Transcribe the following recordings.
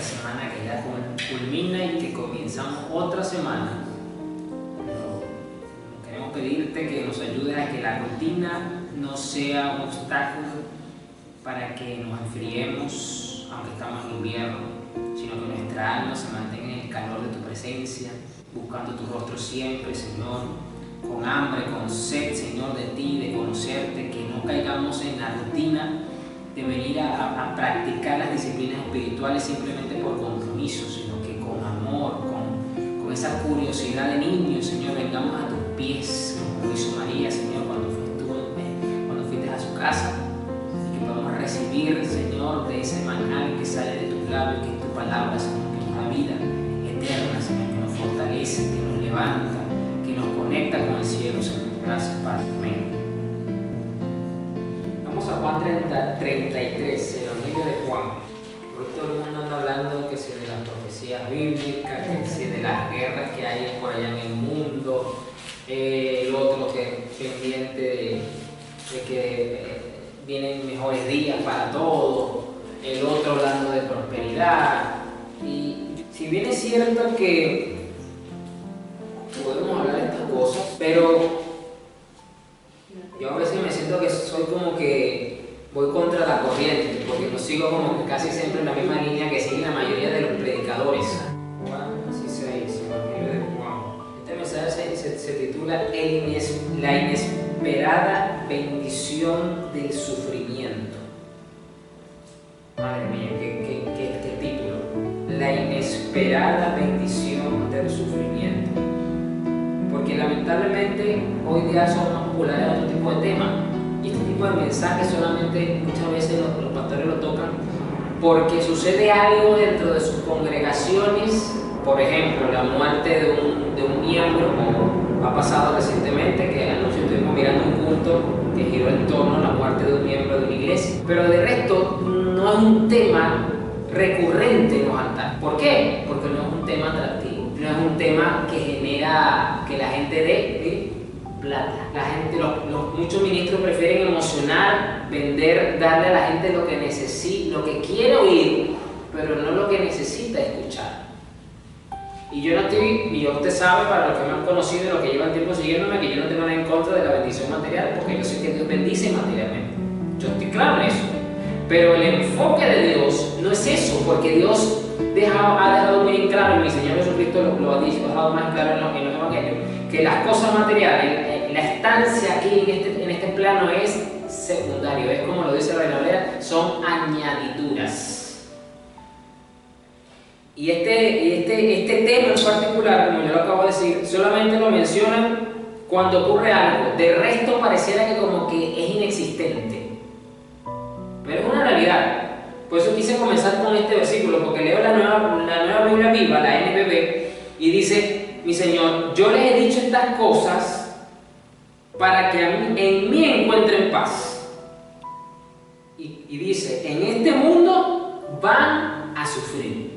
semana que ya culmina y que comenzamos otra semana. Queremos pedirte que nos ayudes a que la rutina no sea un obstáculo para que nos enfriemos, aunque estamos en invierno, sino que nuestra alma se mantenga en el calor de tu presencia, buscando tu rostro siempre, Señor, con hambre, con sed, Señor, de ti, de conocerte, que no caigamos en la rutina de venir a practicar las disciplinas espirituales simplemente por compromiso, sino que con amor, con esa curiosidad de niño, Señor, vengamos a tus pies, como lo hizo María, Señor, cuando fuiste a su casa, y que podamos recibir, Señor, de ese manjar que sale de tus labios, que es tu palabra, Señor, que es una vida eterna, Señor, que nos fortalece, que nos levanta, que nos conecta con el cielo, Señor. Gracias, Padre. Amén. Vamos a Juan 33, el Evangelio de Juan. Hoy todo el mundo anda hablando que si de las profecías bíblicas, que si de las guerras que hay por allá en el mundo, el otro que es pendiente de que vienen mejores días para todos, el otro hablando de prosperidad. Y si bien es cierto que podemos hablar de estas cosas, pero yo a veces me siento que soy como que voy contra la corriente, porque no sigo como que casi siempre en la misma línea que siguen la mayoría de los predicadores. Juan 16, Evangelio de Juan. Este mensaje se titula La inesperada bendición del sufrimiento. Madre mía, qué título. La inesperada bendición del sufrimiento. Porque lamentablemente hoy día son más populares otro tipo de temas. Y este tipo de mensajes solamente muchas veces los pastores lo tocan porque sucede algo dentro de sus congregaciones. Por ejemplo, la muerte de un miembro, como ha pasado recientemente, que anoche estuvimos mirando un culto que giró en torno a la muerte de un miembro de una iglesia. Pero de resto no es un tema recurrente en los altares. ¿Por qué? Porque no es un tema atractivo, no es un tema que genera que la gente dé plata. La gente, muchos ministros prefieren emocionar, vender, darle a la gente lo que necesita, lo que quiere oír, pero no lo que necesita escuchar. Y yo no estoy, y usted sabe, para los que me han conocido y los que llevan tiempo siguiéndome, que yo no tengo nada en contra de la bendición material, porque yo sé que Dios bendice materialmente. Yo estoy claro en eso. Pero el enfoque de Dios no es eso, porque Dios ha dejado muy en claro, y mi Señor Jesucristo lo ha dicho, ha dejado más claro en los evangelios, que las cosas materiales, la estancia aquí en este plano es secundario, es como lo dice Reina Valera, son añadiduras. Y este tema en particular, como yo lo acabo de decir, solamente lo mencionan cuando ocurre algo. De resto pareciera que como que es inexistente. Pero es una realidad. Por eso quise comenzar con este versículo, porque leo la nueva Biblia Viva, la NBB, y dice: mi Señor, yo les he dicho estas cosas para que en mí encuentren paz. Y dice: en este mundo van a sufrir.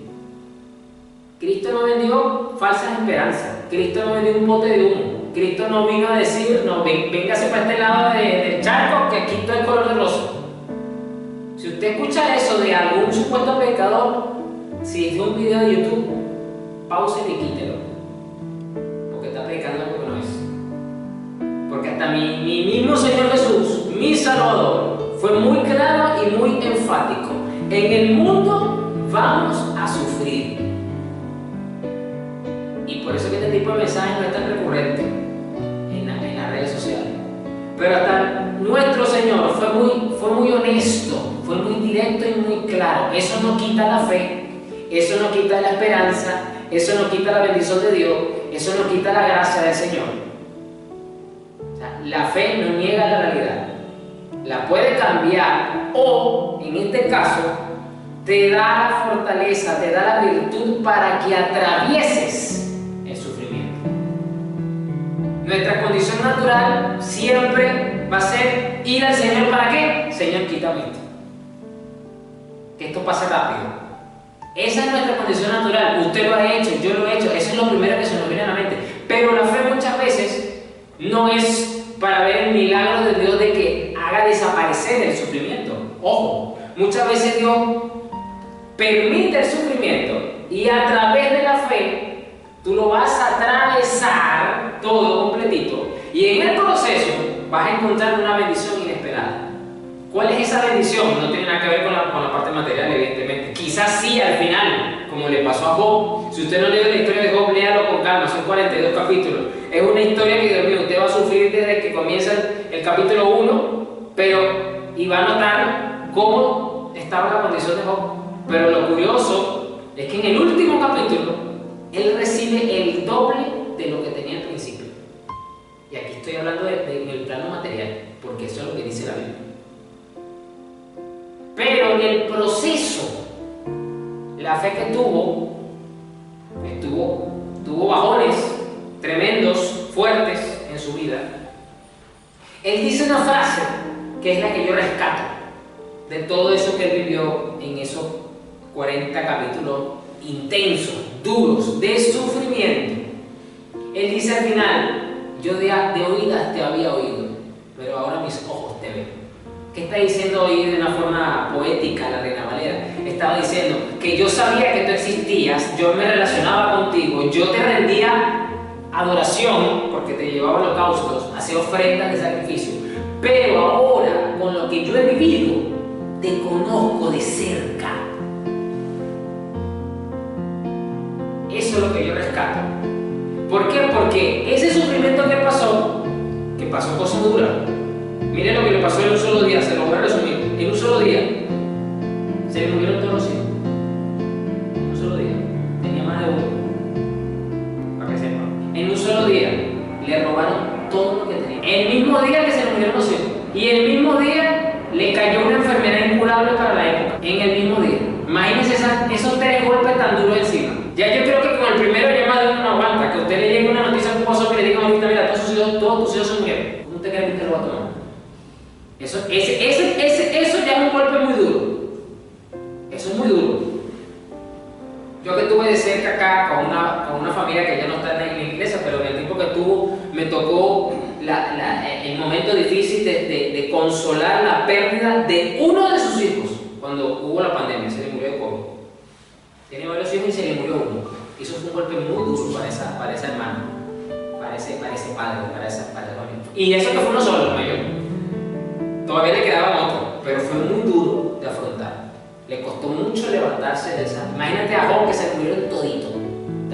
Cristo no vendió falsas esperanzas. Cristo no vendió un bote de humo. Cristo no vino a decir: no, véngase para este lado del charco, que aquí todo es color de rosa. Si usted escucha eso de algún supuesto predicador, si es de un video de YouTube, pause y quítelo, porque está predicando algo que no es. Porque hasta mi mismo Señor Jesús, mi Salvador, fue muy claro y muy enfático: en el mundo vamos a sufrir. Y por eso que este tipo de mensajes no es tan recurrente en las redes sociales. Pero hasta nuestro Señor fue muy honesto, fue muy directo y muy claro. Eso no quita la fe, eso no quita la esperanza, eso no quita la bendición de Dios, eso no quita la gracia del Señor. O sea, la fe no niega la realidad, la puede cambiar, o en este caso te da la fortaleza, te da la virtud para que atravieses el sufrimiento. Nuestra condición natural siempre va a ser ir al Señor. ¿Para qué? Señor, quítame esto, que esto pase rápido. Esa es nuestra condición natural. Usted lo ha hecho, yo lo he hecho, eso es lo primero que se nos viene a la mente. Pero la fe muchas veces no es para ver el milagro de Dios de que haga desaparecer el sufrimiento. Ojo, muchas veces Dios permite el sufrimiento y a través de la fe tú lo vas a atravesar todo completito y en el proceso vas a encontrar una bendición inesperada. ¿Cuál es esa bendición? No tiene nada que ver con la parte material, evidentemente. Quizás sí al final, como le pasó a Job. Si usted no lee la historia de Job, léalo con calma, son 42 capítulos. Es una historia que, Dios mío, usted va a sufrir desde que comienza el capítulo 1, y va a notar cómo estaba la condición de Job. Pero lo curioso es que en el último capítulo, él recibe el doble de lo que tenía al principio. Y aquí estoy hablando en el plano material, porque eso es lo que dice la Biblia. Pero en el proceso, la fe que tuvo bajones tremendos, fuertes en su vida. Él dice una frase que es la que yo rescato de todo eso que él vivió en esos 40 capítulos intensos, duros, de sufrimiento. Él dice al final: yo de oídas te había oído, pero ahora mis ojos te ven. ¿Qué está diciendo hoy de una forma poética la Reina Valera? Estaba diciendo que yo sabía que tú existías, yo me relacionaba contigo, yo te rendía adoración porque te llevaba holocaustos, hacía ofrendas de sacrificio, pero ahora con lo que yo he vivido te conozco de cerca. Eso es lo que yo rescato. ¿Por qué? Porque ese sufrimiento que pasó cosas duras. Miren lo que le pasó en un solo día, se lo voy a resumir. En un solo día se le murieron todos los hijos. En un solo día. Tenía más de uno. Para que sepan. En un solo día le robaron todo lo que tenía. El mismo día que se le murieron los hijos. Y el mismo día le cayó una enfermedad incurable para la época. En el mismo día. Imagínense esos 3 golpes tan duros encima. Ya yo creo que con el primero ya más de uno no aguanta. Que usted le llegue una noticia a un esposo que le diga ahorita: mira, todos tus hijos se murieron. ¿Cómo usted cree que usted lo va a tomar? Eso ya es un golpe muy duro. Eso es muy duro. Yo que tuve de cerca acá con una familia que ya no está en la iglesia, pero en el tiempo que tuvo me tocó el momento difícil de consolar la pérdida de uno de sus hijos cuando hubo la pandemia. Se le murió de COVID. Tenía varios hijos y se le murió uno. Y eso fue un golpe muy duro para esa hermana, para ese padre, para esa familia. Y eso que fue uno solo, mayor. Todavía le quedaban otros, pero fue muy duro de afrontar. Le costó mucho levantarse de esa. Imagínate a Job que se murieron todito,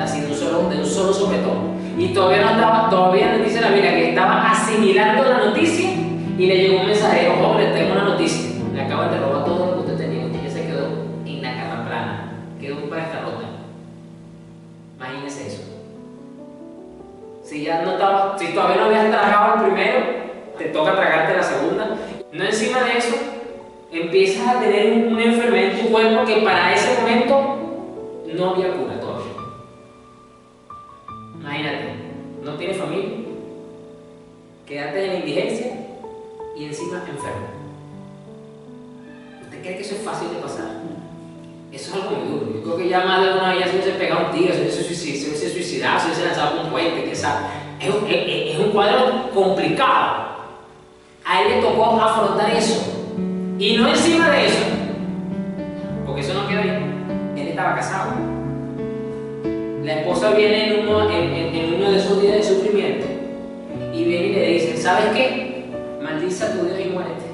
así de un solo sopetón. Y todavía nos dice la Biblia que estaba asimilando la noticia y le llegó un mensajero: Job, le tengo una noticia. Le acaban de robar todo lo que usted tenía. Y ella se quedó en la cama plana, quedó para escarlota. Imagínese eso. Si todavía no habías tragado el primero, te toca tragarte la segunda. No encima de eso, empiezas a tener una enfermedad en tu cuerpo que para ese momento no había cura todavía. Imagínate, no tienes familia, quedaste en la indigencia y encima enfermo. ¿Usted cree que eso es fácil de pasar? Eso es algo muy duro. Yo creo que ya más de una vez se pegado un tiro, se suicidado, se lanzado por un puente, quién sabe. Es un cuadro complicado. A él le tocó afrontar eso. Y no encima de eso, porque eso no queda ahí. Él estaba casado. La esposa viene en uno de esos días de sufrimiento y viene y le dice: ¿sabes qué? Maldice a tu Dios y muérete.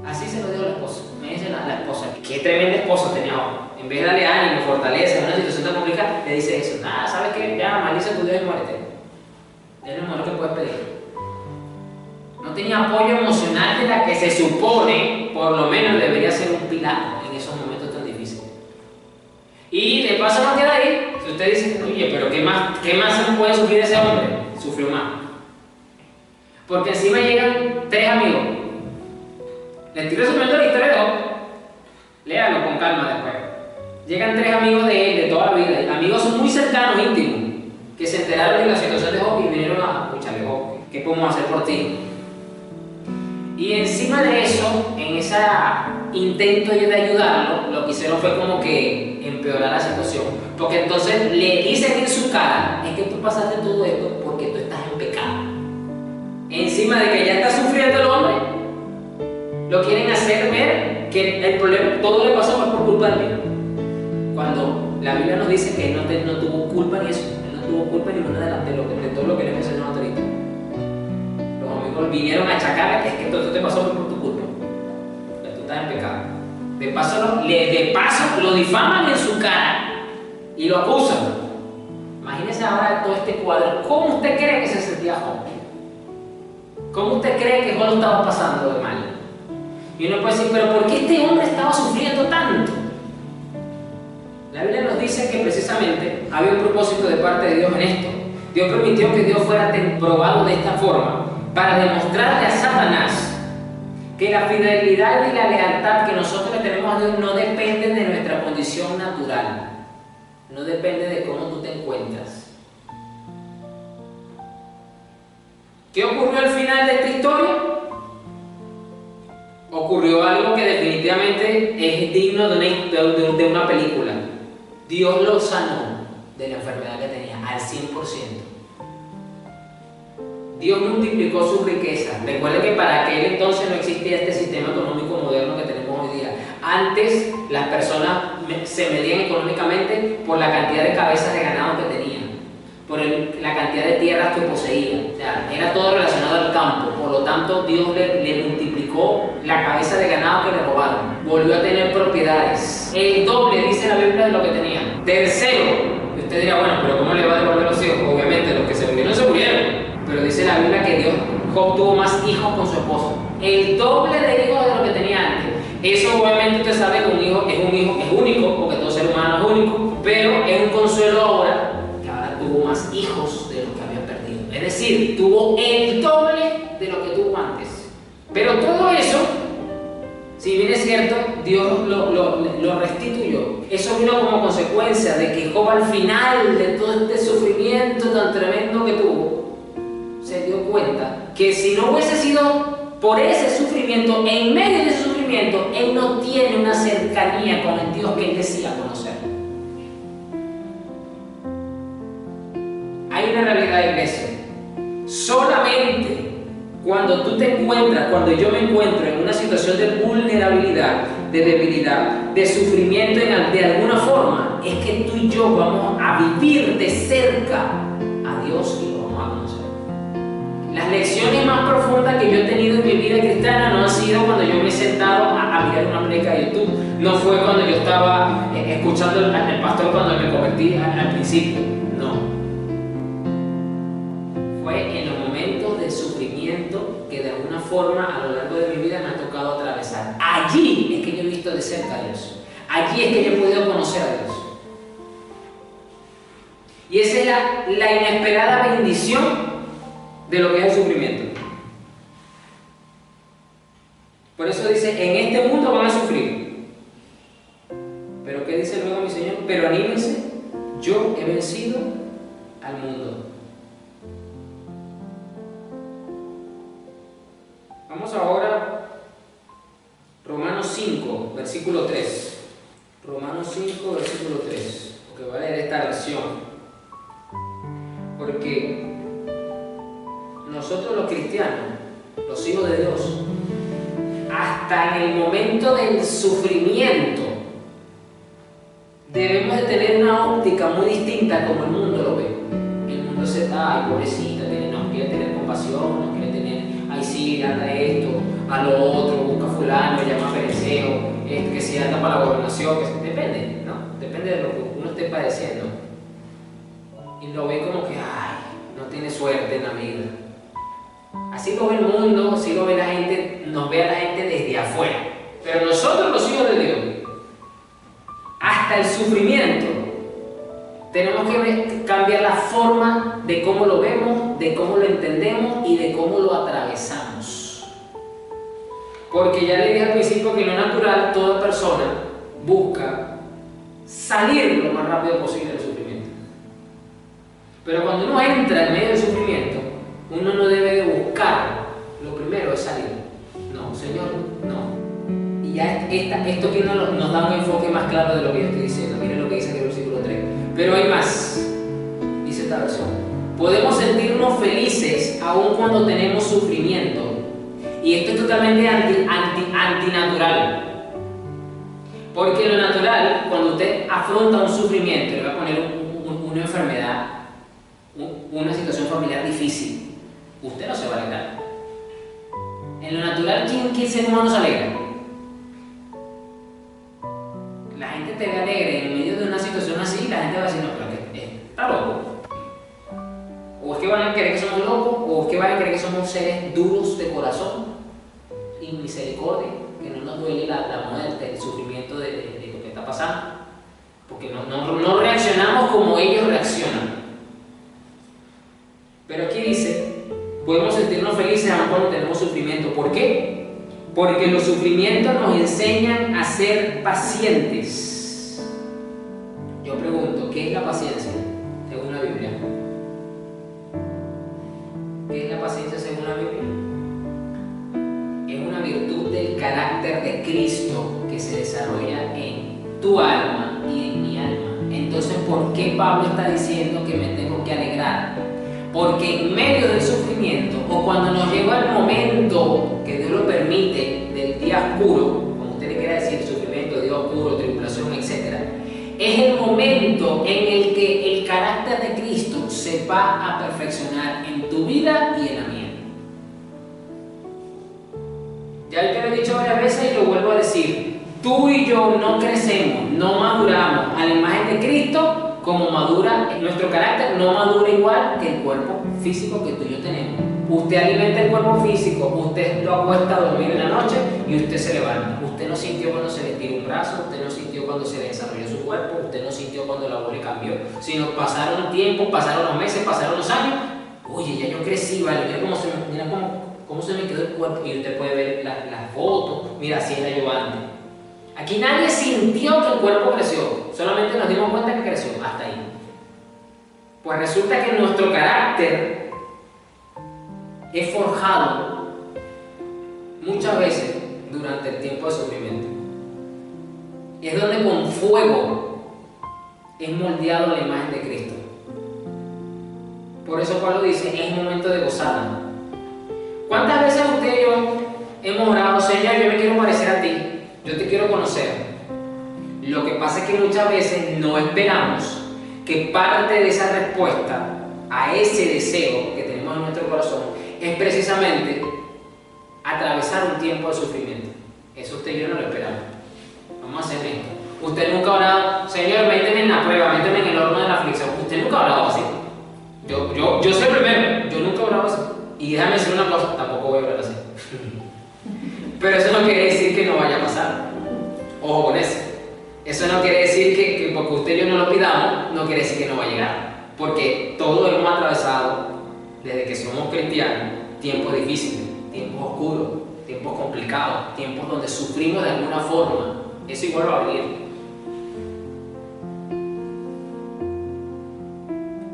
Así se lo dijo la esposa. Me dice la esposa: qué tremenda esposa tenía Job. En vez de darle ánimo, fortaleza en una situación tan complicada, le dice eso: nada, ¿sabes qué? Ya, maldice a tu Dios y muérete. Es lo mejor que puedes pedir. No tenía apoyo emocional de la que se supone, por lo menos, debería ser un pilar en esos momentos tan difíciles. Y le pasa más que de ahí. Si usted dice: oye, pero ¿qué más se puede sufrir ese hombre? Sufrió más. Porque encima llegan 3 amigos. Les estoy resumiendo la historia de Job. Léalo con calma después. Llegan 3 amigos de él de toda la vida. Amigos muy cercanos, íntimos, que se enteraron de la situación de Job y vinieron a escucharle: Job, ¿qué podemos hacer por ti? Y encima de eso, en ese intento de ayudarlo, lo que hicieron fue como que empeorar la situación. Porque entonces le dicen en su cara: es que tú pasaste todo esto porque tú estás en pecado. Encima de que ya está sufriendo el hombre, lo quieren hacer ver que el problema, todo le pasó culpa del vino. Cuando la Biblia nos dice que él no tuvo culpa ni eso, él no tuvo culpa ninguna de todo lo que le mencionó ahorita. Los amigos vinieron a achacarle que es que todo esto te pasó por tu culpa, que tú estás en pecado. De paso lo difaman en su cara y lo acusan. Imagínese ahora todo este cuadro. ¿Cómo usted cree que se sentía Job? ¿Cómo usted cree que Job lo estaba pasando de mal? Y uno puede decir, pero ¿por qué este hombre estaba sufriendo tanto? La Biblia nos dice que precisamente había un propósito de parte de Dios en esto. Dios permitió que Dios fuera probado de esta forma para demostrarle a Satanás que la fidelidad y la lealtad que nosotros le tenemos a Dios no dependen de nuestra condición natural, no depende de cómo tú te encuentras. ¿Qué ocurrió al final de esta historia? Ocurrió algo que definitivamente es digno de una película. Dios lo sanó de la enfermedad que tenía al 100%. Dios multiplicó su riqueza. Recuerden que para aquel entonces no existía este sistema económico moderno que tenemos hoy día. Antes las personas se medían económicamente por la cantidad de cabezas de ganado que tenían, por la cantidad de tierras que poseían. O sea, era todo relacionado al campo. Por lo tanto, Dios le multiplicó la cabeza de ganado que le robaron. Volvió a tener propiedades. El doble, dice la Biblia, de lo que tenía. Tercero, usted dirá, bueno, pero ¿cómo le va a devolver los hijos? Obviamente, los que se murieron, se murieron. Pero dice la Biblia que Job tuvo más hijos con su esposa. El doble de hijos de lo que tenía antes. Eso obviamente usted sabe que un hijo es único, porque todo ser humano es único, pero es un consuelo ahora que ahora tuvo más hijos de lo que había perdido. Es decir, tuvo el doble de lo que tuvo antes. Pero todo eso, si bien es cierto, Dios lo restituyó. Eso vino como consecuencia de que Job al final de todo este sufrimiento tan tremendo que tuvo, se dio cuenta que si no hubiese sido por ese sufrimiento, en medio de ese sufrimiento, él no tiene una cercanía con el Dios que él decía conocer. Hay una realidad, iglesia. Solamente cuando tú te encuentras, cuando yo me encuentro en una situación de vulnerabilidad, de debilidad, de sufrimiento de alguna forma, es que tú y yo vamos a vivir de cerca a Dios y lo vamos a conocer. Las lecciones más profundas que yo he tenido en mi vida cristiana no han sido cuando yo me he sentado a mirar una prédica de YouTube. No fue cuando yo estaba escuchando al pastor cuando me convertí al principio. No. Fue en los momentos de sufrimiento que de alguna forma a lo largo de mi vida me ha tocado atravesar. Allí es que yo he visto de cerca a Dios. Allí es que yo he podido conocer a Dios. Y esa es la inesperada bendición de lo que es el sufrimiento. Por eso dice, en este mundo van a sufrir. Pero ¿qué dice luego mi Señor? Pero anímense, yo he vencido al mundo. Vamos ahora, Romanos 5, versículo 3. Romanos 5, versículo 3. Porque voy a leer esta versión. Porque nosotros los cristianos, los hijos de Dios, hasta en el momento del sufrimiento, debemos de tener una óptica muy distinta como el mundo lo ve. El mundo se está, ay pobrecita, nos quiere tener compasión, nos quiere tener, ay sí, anda esto, a lo otro, busca fulano, llama a pereceo, que si anda para la gobernación, depende, ¿no? Depende de lo que uno esté padeciendo. Y lo ve como que, ay, no tiene suerte en la vida. Así lo ve el mundo, así lo ve la gente, nos ve a la gente desde afuera. Pero nosotros, los hijos de Dios, hasta el sufrimiento, tenemos que cambiar la forma de cómo lo vemos, de cómo lo entendemos y de cómo lo atravesamos. Porque ya le dije al principio que en lo natural toda persona busca salir lo más rápido posible del sufrimiento. Pero cuando uno entra en medio del sufrimiento, uno no debe de buscar, lo primero es salir. No, Señor, no. Y ya esto aquí nos da un enfoque más claro de lo que yo estoy diciendo. Miren lo que dice en el versículo 3. Pero hay más, dice esta versión. Podemos sentirnos felices aun cuando tenemos sufrimiento. Y esto es totalmente antinatural. Porque lo natural natural, cuando usted afronta un sufrimiento, le va a poner una enfermedad, una situación familiar difícil, usted no se va a alegrar. En lo natural, ¿quién ser humano se alegra? La gente te ve alegre en medio de una situación así, la gente va a decir, no, pero que está loco. O es que van a creer que somos locos, o es que van a creer que somos seres duros de corazón y misericordia, que no nos duele la muerte, el sufrimiento de lo que está pasando, porque no reaccionamos como ellos reaccionan. Pero aquí dice, podemos sentirnos felices aun cuando tenemos sufrimiento. ¿Por qué? Porque los sufrimientos nos enseñan a ser pacientes. Yo pregunto, ¿qué es la paciencia según la Biblia? ¿Qué es la paciencia según la Biblia? Es una virtud del carácter de Cristo que se desarrolla en tu alma y en mi alma. Entonces, ¿por qué Pablo está diciendo que me tengo que alegrar? Porque en medio del sufrimiento, o cuando nos llega el momento que Dios lo permite, del día oscuro, como usted le quiera decir, sufrimiento, día oscuro, tribulación, etc., es el momento en el que el carácter de Cristo se va a perfeccionar en tu vida y en la mía. Ya yo te lo he dicho varias veces y lo vuelvo a decir. Tú y yo no crecemos, no maduramos a la imagen de Cristo como madura. Nuestro carácter no madura igual que el cuerpo físico que tú y yo tenemos. Usted alimenta el cuerpo físico, usted lo acuesta a dormir en la noche y usted se levanta. Usted no sintió cuando se le tiró un brazo, usted no sintió cuando se le desarrolló su cuerpo, usted no sintió cuando la voz le cambió, sino pasaron el tiempo, pasaron los meses, pasaron los años. Oye, ya yo crecí, vale, mira cómo se me quedó el cuerpo. Y usted puede ver las fotos, mira, así era yo antes. Aquí nadie sintió que el cuerpo creció, solamente nos dimos cuenta que creció, hasta ahí. Pues resulta que nuestro carácter es forjado muchas veces durante el tiempo de sufrimiento. Es donde con fuego es moldeado la imagen de Cristo. Por eso Pablo dice, es momento de gozar. ¿Cuántas veces usted y yo hemos orado, Señor, yo me quiero parecer a ti, yo te quiero conocer? Lo que pasa es que muchas veces no esperamos que parte de esa respuesta a ese deseo que tenemos en nuestro corazón es precisamente atravesar un tiempo de sufrimiento. Eso usted y yo no lo esperamos. Vamos a hacer esto. Usted nunca ha orado, Señor, méteme en la prueba, méteme en el horno de la aflicción. Usted nunca ha orado así. Yo sé primero, yo nunca he orado así. Y déjame decir una cosa, tampoco voy a orar así. Pero eso no quiere decir que no vaya a pasar. Ojo con eso. Eso no quiere decir que porque usted y yo no lo pidamos, no quiere decir que no va a llegar. Porque todos hemos atravesado, desde que somos cristianos, tiempos difíciles, tiempos oscuros, tiempos complicados, tiempos donde sufrimos de alguna forma. Eso igual va a venir.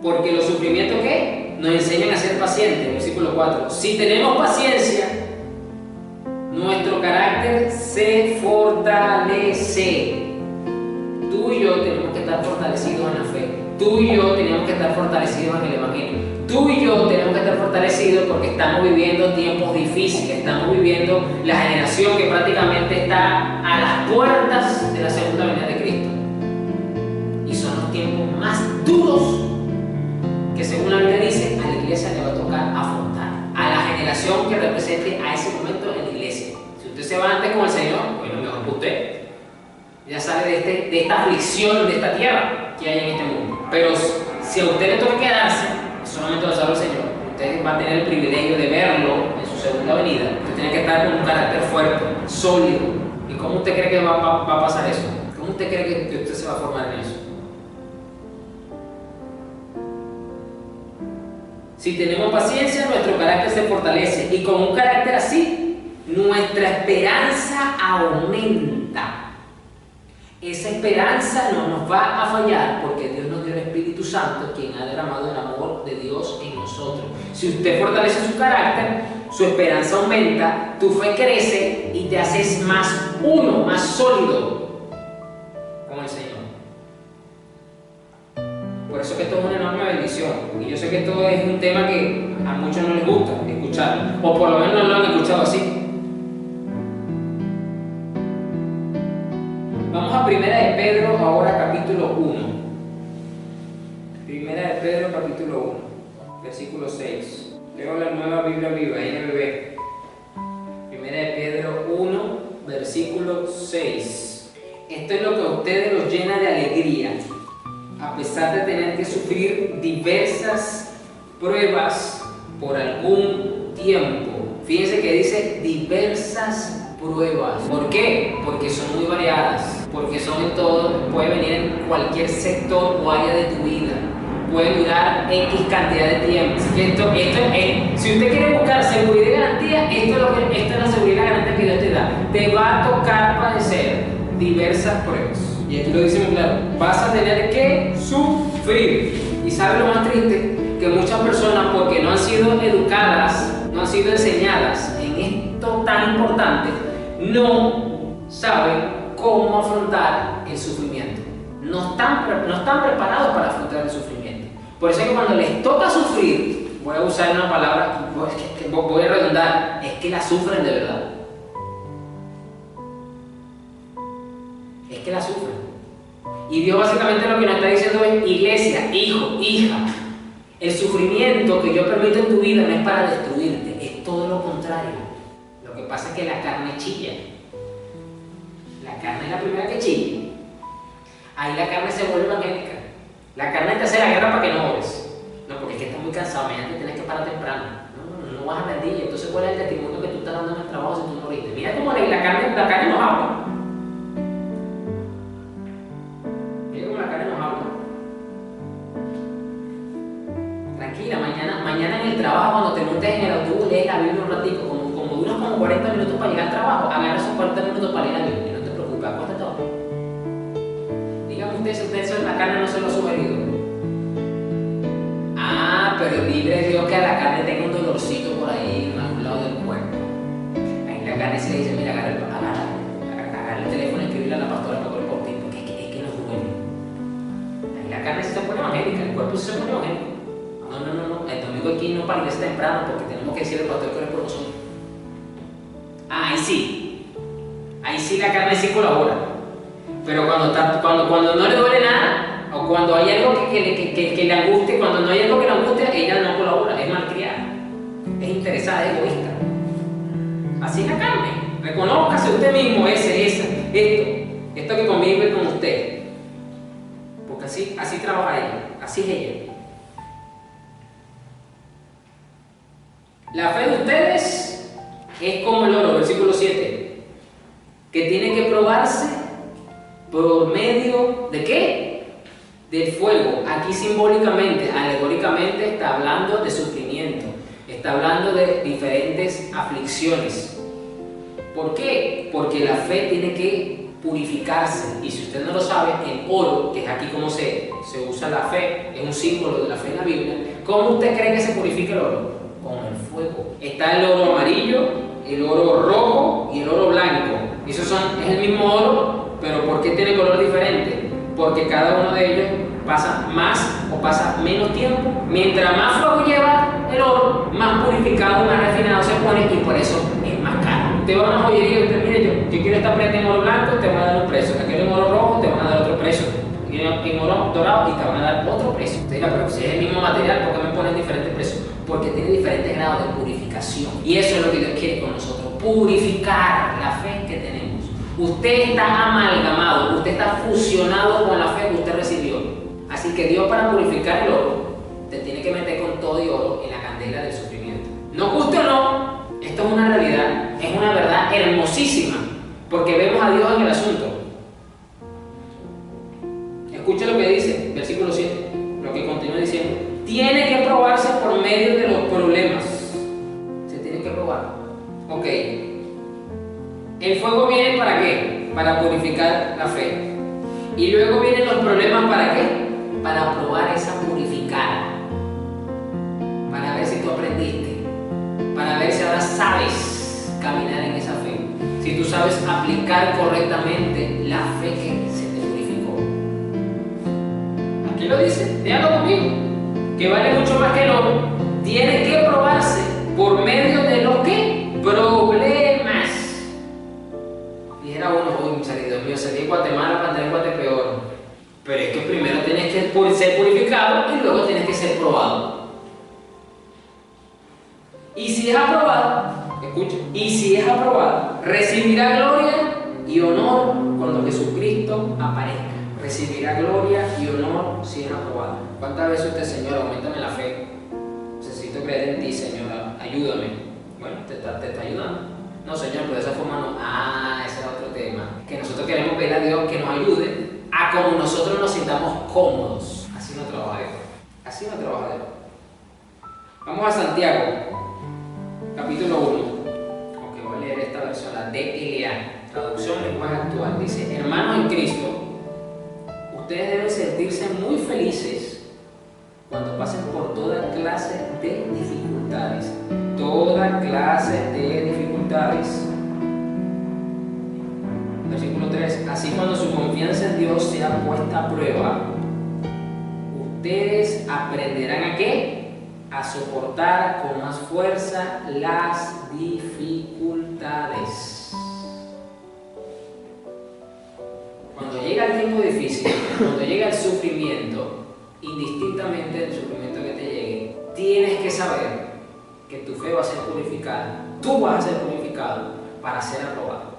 Porque los sufrimientos, ¿qué? Nos enseñan a ser pacientes. Versículo 4. Si tenemos paciencia, nuestro carácter se fortalece. Tú y yo tenemos que estar fortalecidos en la fe. Tú y yo tenemos que estar fortalecidos en el Evangelio. Tú y yo tenemos que estar fortalecidos porque estamos viviendo tiempos difíciles. Estamos viviendo la generación que prácticamente está a las puertas de la segunda venida de Cristo. Y son los tiempos más duros que, según la Biblia dice, a la iglesia le va a tocar afrontar. A la generación que represente a ese momento en la iglesia. Si usted se va antes con el Señor, bueno, mejor que usted. Ya sale de esta aflicción, de esta tierra que hay en este mundo. Pero si a usted le toca quedarse, solamente lo sabe el Señor. Usted va a tener el privilegio de verlo en su segunda venida. Usted tiene que estar con un carácter fuerte, sólido. ¿Y cómo usted cree que va a pasar eso? ¿Cómo usted cree que usted se va a formar en eso? Si tenemos paciencia, nuestro carácter se fortalece. Y con un carácter así, nuestra esperanza aumenta. Esa esperanza no nos va a fallar porque Dios nos dio el Espíritu Santo, quien ha derramado el amor de Dios en nosotros. Si usted fortalece su carácter, su esperanza aumenta, tu fe crece y te haces más uno, más sólido con el Señor. Por eso que esto es una enorme bendición. Y yo sé que esto es un tema que a muchos no les gusta escuchar, o por lo menos no lo han escuchado así. Vamos a a Primera de Pedro, ahora capítulo 1. Primera de Pedro, capítulo 1, versículo 6. Leo la Nueva Biblia Viva, NBB. Primera de Pedro 1, versículo 6. Esto es lo que a ustedes los llena de alegría, a pesar de tener que sufrir diversas pruebas por algún tiempo. Fíjense que dice diversas pruebas. ¿Por qué? Porque son muy variadas, porque son en todo, puede venir en cualquier sector o área de tu vida, puede durar X cantidad de tiempo. Si usted quiere buscar seguridad y garantía, esto es la seguridad y garantía que Dios te da. Te va a tocar padecer diversas pruebas. Y aquí lo dice muy claro, vas a tener que sufrir. ¿Y sabe lo más triste? Que muchas personas, porque no han sido educadas, no han sido enseñadas en esto tan importante, no saben cómo afrontar el sufrimiento. No están preparados para afrontar el sufrimiento. Por eso es que cuando les toca sufrir, voy a usar una palabra, voy a redundar, es que la sufren de verdad. Es que la sufren. Y Dios básicamente lo que nos está diciendo es, iglesia, hijo, hija, el sufrimiento que yo permito en tu vida no es para destruirte, es todo lo contrario. Lo que pasa es que la carne chilla. La carne es la primera que chilla. Ahí la carne se vuelve evangélica. La carne te hace la guerra para que no ores. No, porque es que estás muy cansado, mañana te tienes que parar temprano. No vas a rendir. Entonces, ¿cuál es el testimonio que tú estás dando en el trabajo si tú no rinde? Mira cómo la carne nos habla. Mira cómo la carne nos habla. Tranquila, mañana en el trabajo, cuando te montes en el autobús, lees la Biblia un ratito, como duras como 40 minutos para llegar al trabajo, agarra esos 40 minutos para leer la Biblia, no te preocupes, acuéstate ahora. Dígame usted si usted en la carne no se lo ha sugerido. Ah, pero libre Dios que a la carne tenga un dolorcito por ahí en algún lado del cuerpo. Ahí la carne se le dice, mira, agarra el teléfono y escribirle a la pastora para que por ti, porque es que no duele. Ahí la carne se pone evangélica, el cuerpo se pone evangélico. No, el domingo aquí no parece temprano porque tenemos que decirle al pastor que ore por nosotros. Ahí sí la carne sí colabora. Pero cuando no le duele nada, o cuando hay algo que le angustie, cuando no hay algo que le angustie, ella no colabora, es malcriada, es interesada, es egoísta. Así es la carne. Reconózcase usted mismo, esto que convive con usted. Porque así trabaja ella, así es ella. La fe de ustedes es como el oro, versículo 7, que tiene que probarse por medio ¿de qué? Del fuego. Aquí simbólicamente, alegóricamente está hablando de sufrimiento, está hablando de diferentes aflicciones. ¿Por qué? Porque la fe tiene que purificarse. Y si usted no lo sabe, el oro, que es aquí como se usa la fe, es un símbolo de la fe en la Biblia. ¿Cómo usted cree que se purifica el oro? Con el fuego. Está el oro amarillo, el oro rojo y el oro blanco. Es el mismo oro, pero ¿por qué tiene color diferente? Porque cada uno de ellos pasa más o pasa menos tiempo. Mientras más fuego lleva el oro, más purificado, más refinado se pone y por eso es más caro. Te va a una joyería y te dice, mire, yo quiero esta prenda en oro blanco, te van a dar un precio. Te quiero en oro rojo, te van a dar otro precio. Te quiero en oro dorado y te van a dar otro precio. Usted dirá, pero si es el mismo material, ¿por qué me ponen diferentes precios? Porque tiene diferentes grados de purificación. Y eso es lo que Dios quiere con nosotros, purificar la fe que tenemos. Usted está amalgamado, usted está fusionado con la fe que usted recibió. Así que Dios, para purificar el oro, te tiene que meter con todo y oro en la candela del sufrimiento. No guste o no, esto es una realidad, es una verdad hermosísima, porque vemos a Dios en el asunto. Escucha lo que dice, versículo 7, lo que continúa diciendo. Tiene que probarse por medio de los problemas. Se tiene que probar. Ok. El fuego viene ¿para qué? Para purificar la fe. Y luego vienen los problemas ¿para qué? Para probar esa purificada. Para ver si tú aprendiste. Para ver si ahora sabes caminar en esa fe. Si tú sabes aplicar correctamente la fe que se te purificó. Aquí lo dice. Déjalo conmigo. Que vale mucho más que el oro, tiene que probarse por medio de los que problemas. Mira uno, uy, salí, Dios mío, salí de Guatemala para andar en Guatepeor. Pero es que primero tienes que ser purificado y luego tienes que ser probado. Y si es aprobado, escucha, y si es aprobado, recibirá gloria y honor cuando Jesucristo aparezca. Recibirá gloria y honor si es aprobado. ¿Cuántas veces usted, Señor, auméntame la fe? Necesito creer en ti, Señor, ayúdame. Bueno, te está ayudando. No, Señor, pero de esa forma no. Ese es otro tema. Que nosotros queremos pedir a Dios que nos ayude a como nosotros nos sintamos cómodos. Así no trabaja Dios. Así no trabaja Dios. Vamos a Santiago, capítulo 1. Ok, voy a leer esta versión, la DLA, traducción lenguaje actual. Dice: hermanos en Cristo, ustedes deben sentirse muy felices cuando pasen por toda clase de dificultades. Toda clase de dificultades. Versículo 3. Así cuando su confianza en Dios sea puesta a prueba, ustedes aprenderán ¿a qué? A soportar con más fuerza las dificultades. Cuando llega el tiempo difícil, cuando llega el sufrimiento, indistintamente del sufrimiento que te llegue, tienes que saber que tu fe va a ser purificada. Tú vas a ser purificado para ser aprobado,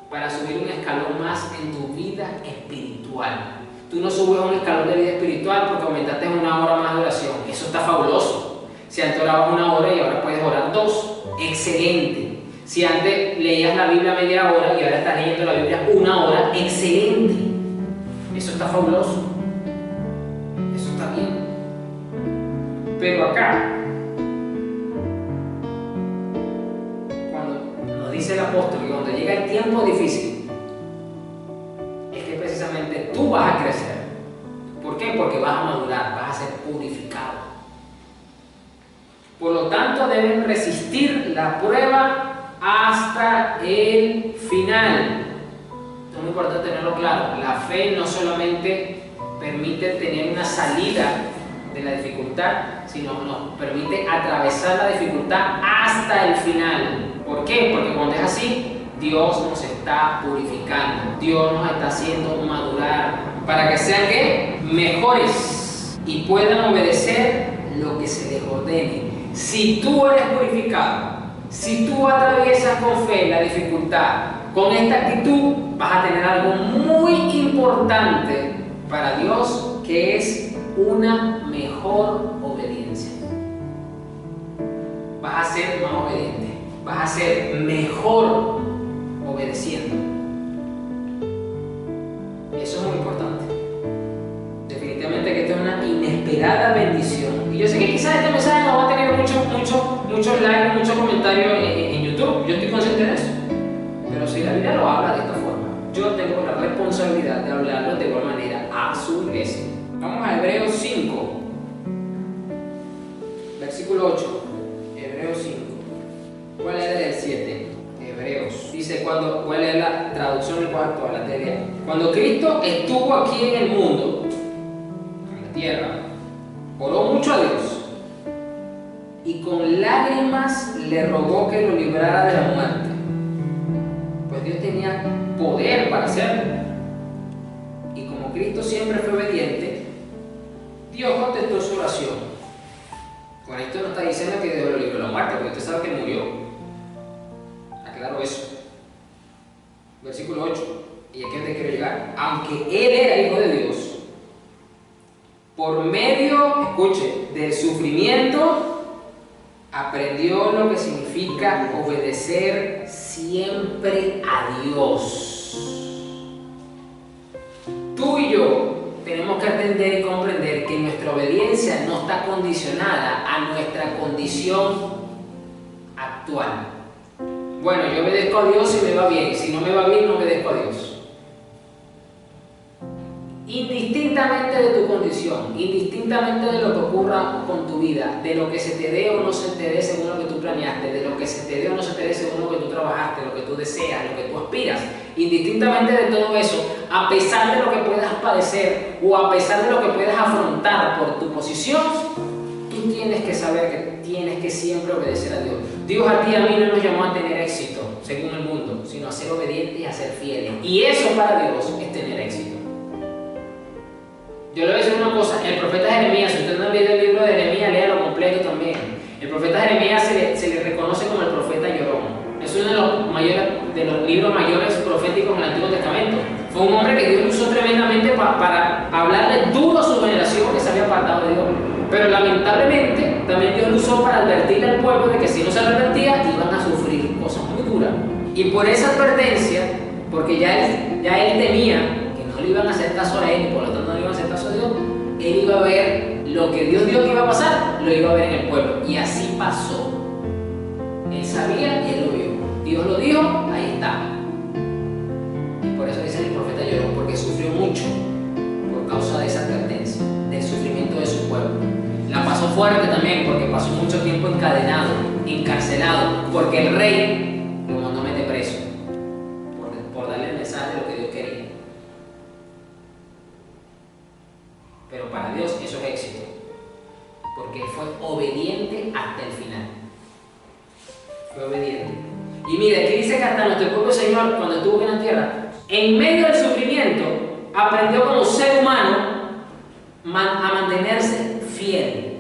para subir un escalón más en tu vida espiritual. Tú no subes un escalón de vida espiritual porque aumentaste una hora más de oración. Eso está fabuloso. Si antes orabas 1 hora y ahora puedes orar 2, excelente. Si antes leías la Biblia media hora y ahora estás leyendo la Biblia 1 hora, excelente. Eso está fabuloso. Eso está bien. Pero acá, dice el apóstol que cuando llega el tiempo difícil, es que precisamente tú vas a crecer. ¿Por qué? Porque vas a madurar, vas a ser purificado. Por lo tanto, deben resistir la prueba hasta el final. Esto es muy importante tenerlo claro. La fe no solamente permite tener una salida de la dificultad, sino nos permite atravesar la dificultad hasta el final. ¿Por qué? Porque cuando es así, Dios nos está purificando, Dios nos está haciendo madurar para que sean ¿qué? Mejores y puedan obedecer lo que se les ordene. Si tú eres purificado, si tú atraviesas con fe la dificultad, con esta actitud, vas a tener algo muy importante para Dios, que es una mejor obediencia. Vas a ser más obediente, vas a ser mejor obedeciendo. Eso es muy importante. Definitivamente que esto es una inesperada bendición. Y yo sé que quizás este mensaje no va a tener muchos likes, muchos comentarios en YouTube. Yo estoy consciente de eso. Pero si la Biblia lo habla de esta forma, yo tengo la responsabilidad de hablarlo de igual manera a su iglesia. Vamos a Hebreos 5, versículo 8. Hebreos 5. ¿Cuál era el 7? Hebreos. Dice, ¿cuál es la traducción del lenguaje actual? La teoría. Cuando Cristo estuvo aquí en el mundo, en la tierra, oró mucho a Dios y con lágrimas le rogó que lo librara de la muerte. Pues Dios tenía poder para hacerlo. Y como Cristo siempre fue obediente, Dios contestó su oración. Con esto no está diciendo que Dios lo libró de la muerte, porque usted sabe que murió. Aclaro eso. Versículo 8. Y aquí es donde quiero llegar. Aunque Él era hijo de Dios, por medio, escuche, del sufrimiento, aprendió lo que significa obedecer siempre a Dios. Tú y yo tenemos que entender y comprender que nuestra obediencia no está condicionada a nuestra condición actual. Bueno, yo obedezco a Dios si me va bien, si no me va bien, no obedezco a Dios. Indistintamente de tu condición, indistintamente de lo que ocurra con tu vida, de lo que se te dé o no se te dé según lo que tú planeaste, de lo que se te dé o no se te dé según lo que tú trabajaste, lo que tú deseas, lo que tú aspiras, indistintamente de todo eso, a pesar de lo que puedas padecer o a pesar de lo que puedas afrontar por tu posición, tú tienes que saber que tienes que siempre obedecer a Dios. Dios a ti y a mí no nos llamó a tener éxito, según el mundo, sino a ser obedientes y a ser fieles. Y eso para Dios es tener éxito. Yo le voy a decir una cosa, el profeta Jeremías, si usted no ha leído el libro de Jeremías, léalo completo también. El profeta Jeremías se le reconoce como el profeta llorón. Es uno de los libros mayores proféticos en el Antiguo Testamento. Fue un hombre que Dios usó tremendamente para hablarle duro a su generación que se había apartado de Dios. Pero lamentablemente también Dios lo usó para advertirle al pueblo de que si no se arrepentía iban a sufrir cosas muy duras. Y por esa advertencia, porque ya él temía que no le iban a hacer caso a él y por lo tanto no le iban a hacer caso a Dios, él iba a ver lo que Dios dijo que iba a pasar, lo iba a ver en el pueblo. Y así pasó. Él sabía y él lo vio. Dios lo dijo, ahí está. Y por eso dice el profeta lloró, porque sufrió mucho por causa de esa advertencia, del sufrimiento de su pueblo. La pasó fuerte también porque pasó mucho tiempo encadenado, encarcelado, porque el rey lo mandó a meter preso por darle el mensaje de lo que Dios quería. Pero para Dios eso es éxito, porque él fue obediente hasta el final. Fue obediente. Y mira, aquí dice que hasta nuestro propio Señor, cuando estuvo en la tierra, en medio del sufrimiento, aprendió como ser humano a mantenerse fiel,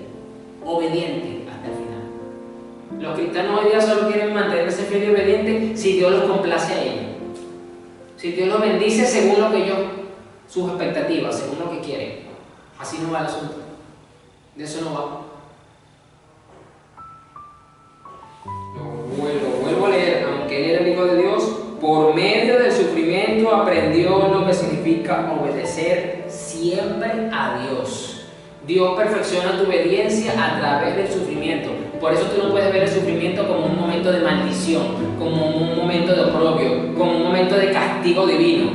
obediente hasta el final. Los cristianos hoy día solo quieren mantenerse fiel y obediente si Dios los complace a ellos. Si Dios los bendice según lo que ellos, sus expectativas, según lo que quieren. Así no va el asunto. De eso no va. Lo vuelvo a leer. Aunque él era el Hijo de Dios, por medio del sufrimiento aprendió lo que significa obedecer siempre a Dios. Dios perfecciona tu obediencia a través del sufrimiento. Por eso tú no puedes ver el sufrimiento como un momento de maldición, como un momento de oprobio, como un momento de castigo divino,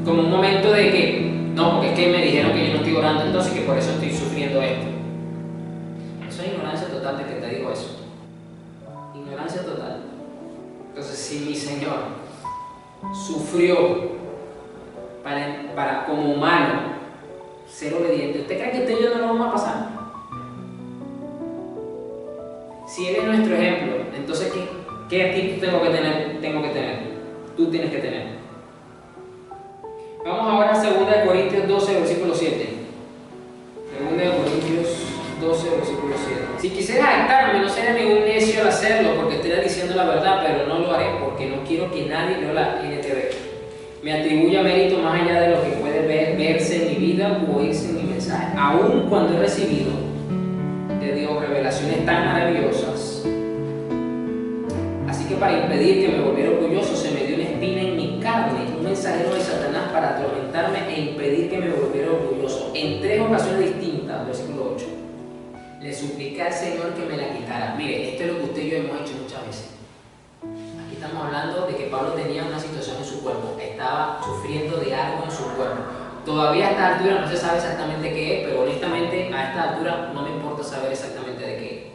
como un momento de que, no, porque es que me dijeron que yo no estoy orando, entonces que por eso estoy sufriendo esto. Eso es ignorancia total de que te digo eso. Ignorancia total. Entonces, si mi Señor sufrió para como humano ser obediente, ¿usted cree que usted y yo no lo vamos a pasar? Si Él es nuestro ejemplo, entonces ¿qué actitud tengo que tener? Tú tienes que tener. Vamos ahora a 2 Corintios 12, versículo 7. 2 Corintios 12, versículo 7. Si quisiera jactarme, no sería ningún necio al hacerlo, porque estaría diciendo la verdad, pero no lo haré, porque no quiero que nadie vea la NTV me atribuya mérito más allá de lo que puede verse en mi vida o oírse en mi mensaje, aun cuando he recibido de Dios revelaciones tan maravillosas. Así que para impedir que me volviera orgulloso, se me dio una espina en mi carne, un mensajero de Satanás para atormentarme e impedir que me volviera orgulloso. En 3 ocasiones distintas, versículo 8, le supliqué al Señor que me la quitara. Mire, esto es lo que usted y yo hemos hecho muchas veces. Aquí estamos hablando de que Pablo tenía una situación en su cuerpo, estaba sufriendo de algo en su cuerpo. Todavía a esta altura no se sabe exactamente qué es, pero honestamente a esta altura no me importa saber exactamente de qué es.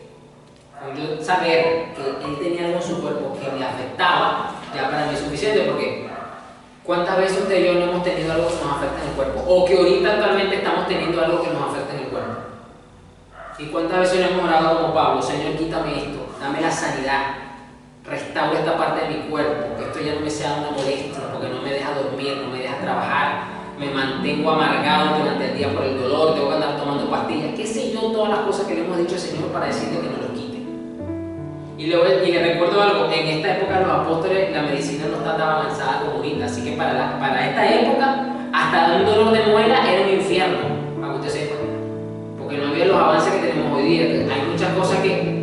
Con yo saber que él tenía algo en su cuerpo que le afectaba, ya para mí es suficiente, porque ¿cuántas veces usted y yo no hemos tenido algo que nos afecta en el cuerpo? O que ahorita actualmente estamos teniendo algo que nos afecta en el cuerpo. ¿Y cuántas veces no hemos orado como Pablo? Señor, quítame esto, dame la sanidad, restaura esta parte de mi cuerpo, que esto ya no me sea una molestia, porque no me deja dormir, no me deja trabajar, me mantengo amargado durante el día por el dolor, tengo que andar tomando pastillas, qué sé yo, todas las cosas que le hemos dicho al Señor para decirle que nos lo quite. Y le recuerdo algo, en esta época los apóstoles, la medicina no está tan avanzada como ahorita, así que para esta época, hasta un dolor de muela era un infierno, para que usted sepa, porque no había los avances que tenemos hoy día. Hay muchas cosas que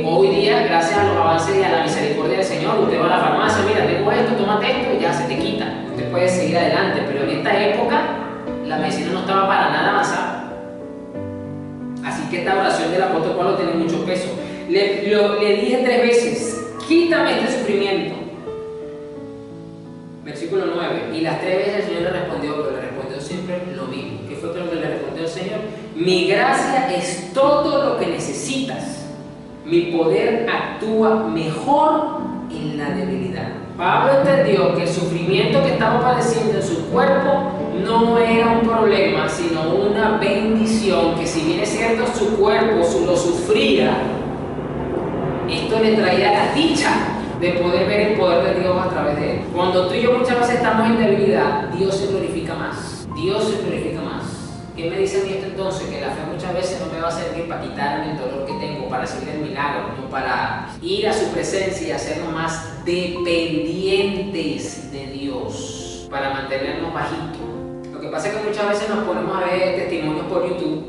hoy día, gracias a los avances y a la misericordia del Señor, usted va a la farmacia, mira, tengo esto, tómate esto, y ya se te quita, usted puede seguir adelante, pero en esta época la medicina no estaba para nada avanzada. Así que esta oración del apóstol Pablo tiene mucho peso. Le dije 3 veces, quítame este sufrimiento. Versículo 9, y las 3 veces el Señor le respondió, pero le respondió siempre lo mismo. ¿Qué fue lo que le respondió el Señor? Mi gracia es todo lo que necesitas. Mi poder actúa mejor en la debilidad. Pablo entendió que el sufrimiento que estaba padeciendo en su cuerpo no era un problema, sino una bendición, que si bien es cierto su cuerpo lo sufría, esto le traía la dicha de poder ver el poder de Dios a través de él. Cuando tú y yo muchas veces estamos en debilidad, Dios se glorifica más. Dios se glorifica más. ¿Qué me dice a mí esto entonces? Que la fe muchas veces no me va a servir para quitarme el dolor que tengo, para recibir el milagro, no, para ir a su presencia y hacernos más dependientes de Dios, para mantenernos bajitos. Lo que pasa es que muchas veces nos ponemos a ver testimonios por YouTube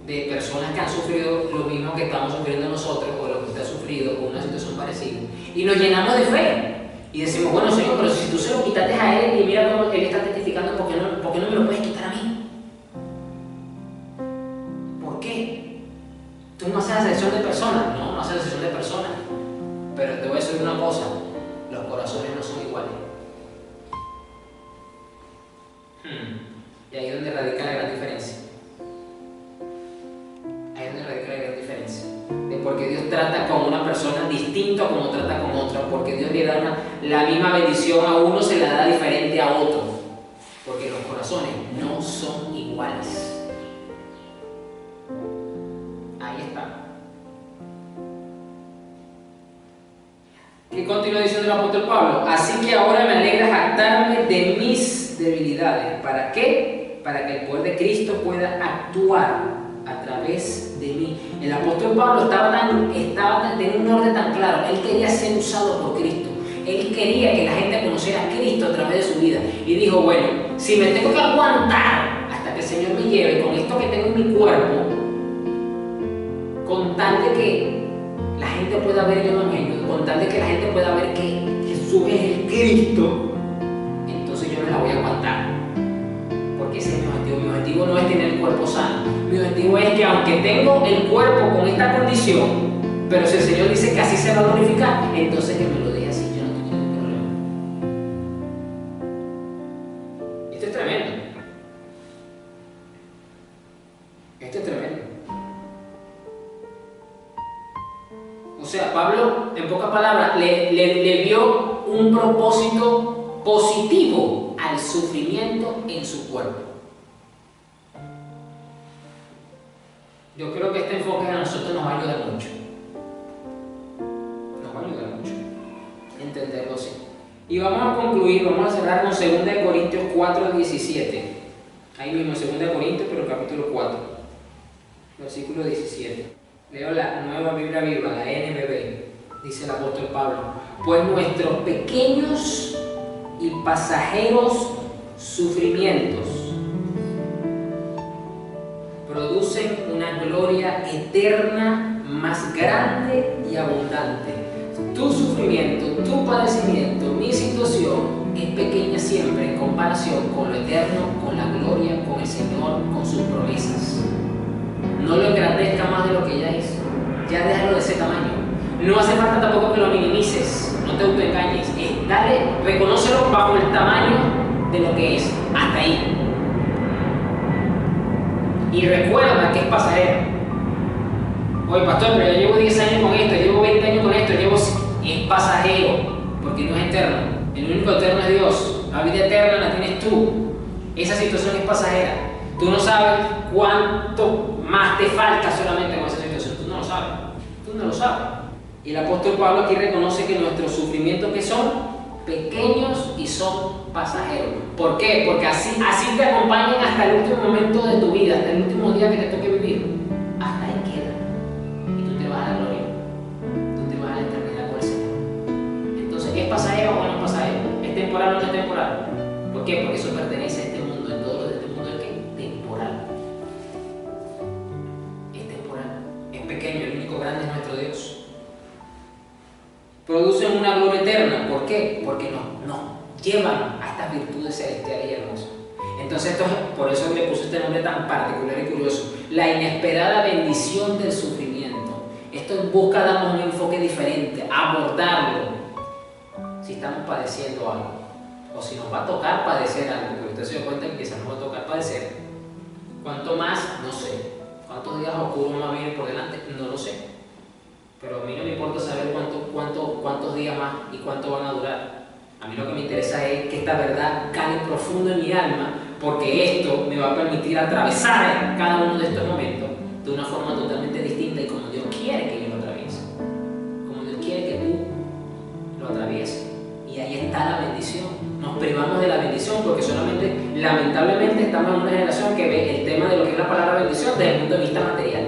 de personas que han sufrido lo mismo que estamos sufriendo nosotros, o lo que usted ha sufrido, o una situación parecida, y nos llenamos de fe. Y decimos, bueno, Señor, pero si tú se lo quitaste a él y mira cómo él está testificando, ¿por qué no me lo puedes quitar a mí? ¿Por qué? Tú no haces acepción de personas. No haces acepción de personas. Pero te voy a decir una cosa, los corazones no son iguales. Y ahí es donde radica la gran diferencia. Ahí es donde radica la gran diferencia. De por qué Dios trata con una persona distinto a como trata con otra. Porque Dios le da la misma bendición a uno, se la da diferente a otro. Porque los corazones no son iguales. Ahí está. ¿Qué continúa diciendo el apóstol Pablo? Así que ahora me alegra jactarme de mis debilidades. ¿Para qué? Para que el poder de Cristo pueda actuar a través de mí. El apóstol Pablo tenía un orden tan claro. Él quería ser usado por Cristo. Él quería que la gente conociera a Cristo a través de su vida. Y dijo, bueno, si me tengo que aguantar hasta que el Señor me lleve con esto que tengo en mi cuerpo, con tal de que la gente pueda ver el Evangelio, con tal de que la gente pueda ver que Jesús es el Cristo, entonces yo no la voy a aguantar. Porque ese es mi objetivo. Mi objetivo no es tener el cuerpo sano. Mi objetivo es que aunque tengo el cuerpo con esta condición, pero si el Señor dice que así se va a glorificar, entonces que me lo deje así, yo no tengo ningún problema. Esto es tremendo. Esto es tremendo. O sea, Pablo, en pocas palabras, le vio un propósito positivo al sufrimiento en su cuerpo. Yo creo que este enfoque a nosotros nos va a ayudar mucho. Nos va a ayudar mucho entenderlo así. Y vamos a concluir, vamos a cerrar con 2 Corintios 4:17. Ahí mismo, 2 Corintios, pero capítulo 4, versículo 17. Leo la Nueva Biblia Viva, la NBB. Dice el apóstol Pablo: pues nuestros pequeños y pasajeros sufrimientos producen una gloria eterna más grande y abundante. Tu sufrimiento, tu padecimiento, mi situación es pequeña siempre en comparación con lo eterno, con la gloria, con el Señor, con sus promesas. No lo engrandezca más de lo que ya es. Ya déjalo de ese tamaño. No hace falta tampoco que lo minimices, no te autoengañes. Reconócelo bajo el tamaño de lo que es. Hasta ahí. Y recuerda que es pasajero. Oye, pastor, pero yo llevo 10 años con esto, llevo 20 años con esto, es pasajero, porque no es eterno. El único eterno es Dios. La vida eterna la tienes tú. Esa situación es pasajera. Tú no sabes cuánto más te falta solamente con esa situación. Tú no lo sabes. Tú no lo sabes. Y el apóstol Pablo aquí reconoce que nuestros sufrimientos que son pequeños y son pasajeros. ¿Por qué? Porque así te acompañan hasta el último momento de tu vida, hasta el último día que te toque vivir. Hasta ahí queda. Y tú te vas a la gloria. Tú te vas a la eternidad con el Señor. Entonces, ¿es pasajero o no es pasajero? ¿Es temporal o no es temporal? ¿Por qué? Porque eso pertenece a este mundo. En todo lo de este mundo es que temporal. Es temporal. Es pequeño. El único grande es nuestro Dios. Producen una gloria eterna. ¿Por qué? Porque nos llevan a estas virtudes celestiales y hermosas. Entonces, por eso le puse este nombre tan particular y curioso: la inesperada bendición del sufrimiento. Esto busca darnos un enfoque diferente, abordarlo si estamos padeciendo algo, o si nos va a tocar padecer algo, porque usted se da cuenta que quizás nos va a tocar padecer. ¿Cuánto más? No sé. ¿Cuántos días oscuros van a venir por delante? No lo sé. Pero a mí no me importa saber cuántos días más y cuánto van a durar. A mí lo que me interesa es que esta verdad cale profundo en mi alma, porque esto me va a permitir atravesar cada uno de estos momentos de una forma totalmente distinta y como Dios quiere que yo lo atraviese, como Dios quiere que tú lo atravieses. Y ahí está la bendición. Nos privamos de la bendición porque solamente, lamentablemente, estamos en una generación que ve el tema de lo que es la palabra bendición desde el punto de vista material.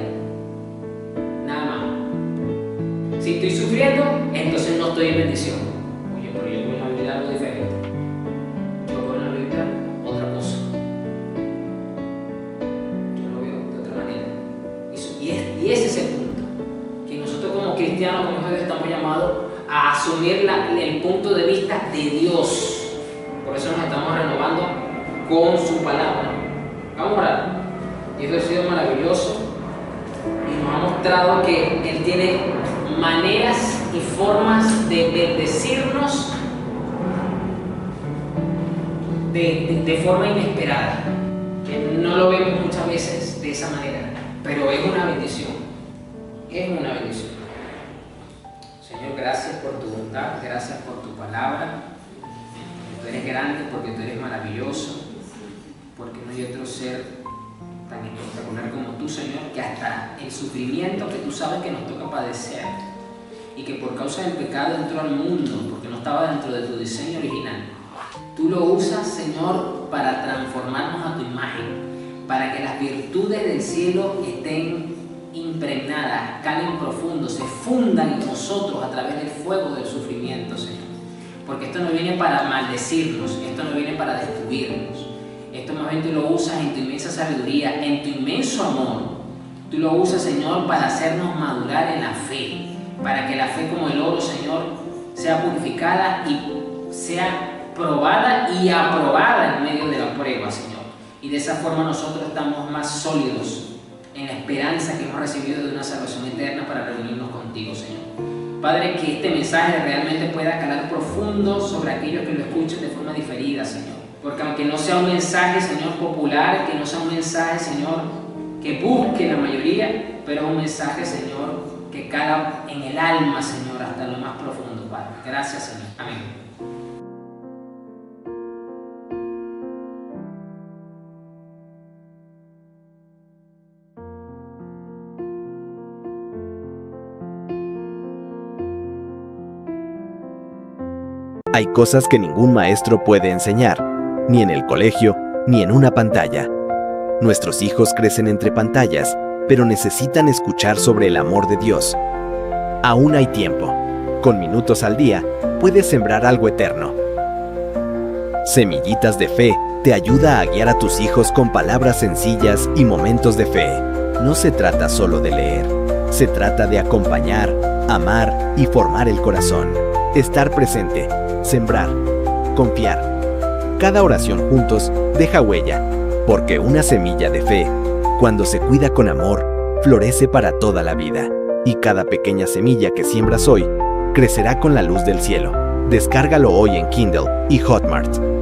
Nada más. Si estoy sufriendo, entonces no estoy en bendición. Oye, pero yo voy a vivir algo diferente. Yo voy a vivir otra cosa. Yo lo veo de otra manera. Y ese es el punto. Que nosotros como cristianos, como hijos de Dios, estamos llamados a asumir el punto de vista de Dios. Por eso nos estamos renovando con su palabra. Vamos a orar. Dios ha sido maravilloso y nos ha mostrado que Él tiene maneras y formas de bendecirnos de forma inesperada. Que no lo vemos muchas veces de esa manera, pero es una bendición. Es una bendición. Señor, gracias por tu bondad, gracias por tu palabra. Tú eres grande porque tú eres maravilloso, porque no hay otro ser tan espectacular como tú, Señor, que hasta el sufrimiento que tú sabes que nos toca padecer y que por causa del pecado entró al mundo, porque no estaba dentro de tu diseño original, tú lo usas, Señor, para transformarnos a tu imagen, para que las virtudes del cielo estén impregnadas, calen profundo, se fundan en nosotros a través del fuego del sufrimiento, Señor. Porque esto no viene para maldecirnos, esto no viene para destruirnos. Esto más bien tú lo usas en tu inmensa sabiduría, en tu inmenso amor. Tú lo usas, Señor, para hacernos madurar en la fe, para que la fe como el oro, Señor, sea purificada y sea probada y aprobada en medio de la prueba, Señor. Y de esa forma nosotros estamos más sólidos en la esperanza que hemos recibido de una salvación eterna para reunirnos contigo, Señor. Padre, que este mensaje realmente pueda calar profundo sobre aquellos que lo escuchen de forma diferida, Señor. Porque aunque no sea un mensaje, Señor, popular, que no sea un mensaje, Señor, que busque la mayoría, pero es un mensaje, Señor, que cala en el alma, Señor, hasta lo más profundo, Padre. Gracias, Señor. Amén. Hay cosas que ningún maestro puede enseñar, ni en el colegio, ni en una pantalla. Nuestros hijos crecen entre pantallas, pero necesitan escuchar sobre el amor de Dios. Aún hay tiempo. Con minutos al día, puedes sembrar algo eterno. Semillitas de Fe te ayuda a guiar a tus hijos con palabras sencillas y momentos de fe. No se trata solo de leer. Se trata de acompañar, amar y formar el corazón. Estar presente, sembrar, confiar. Cada oración juntos deja huella, porque una semilla de fe, cuando se cuida con amor, florece para toda la vida. Y cada pequeña semilla que siembras hoy, crecerá con la luz del cielo. Descárgalo hoy en Kindle y Hotmart.